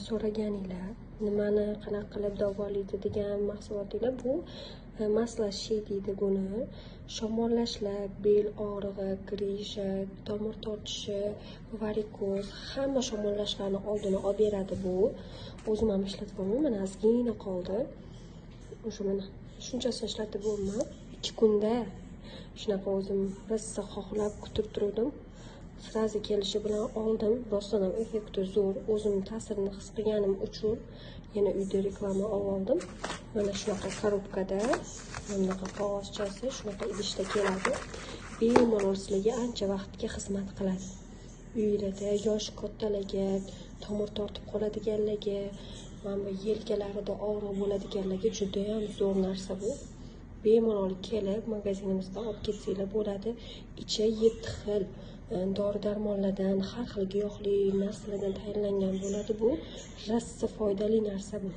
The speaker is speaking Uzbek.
so'raganinglar, nimani qanaqa qilib davolaydi degan mahsulotlar bu maslashiy deydi buni. Shamollashlar, bel og'rig'i, grija, tomir tortishi, varikoz, hamma shamollashlarni oldini olib beradi bu. O'zim ham ishlatib oldim, mana ozgina qoldi. O'sha mana shunchasini ishlatib bo'lmay, 2 kunda shunaqa o'zim rosa xohlab kutib turdim. Srazi kelishi bilan oldim. Rostdan ham effekti zo'r. O'zim ta'sirini his qilganim uchun yana uyda reklama oldim. Mana shunaqa korobkada, bunaqa qog'ozchasi, shunaqa idishda keladi. Bemalol sizlarga ancha vaqtga xizmat qiladi. Uylarda yosh kattalarga, tomir tortib qoladiganlarga, mana bu yelkalarida og'riq bo'ladiganlarga juda ham zo'r narsa bu. Bemalol kelib magazinimizdan olib ketsanglar bo'ladi. Ichi 7 xil dori-darmonlardan, har xil giyohli narsalardan tayyorlangan bo'ladi bu. Rosa foydali narsa bu.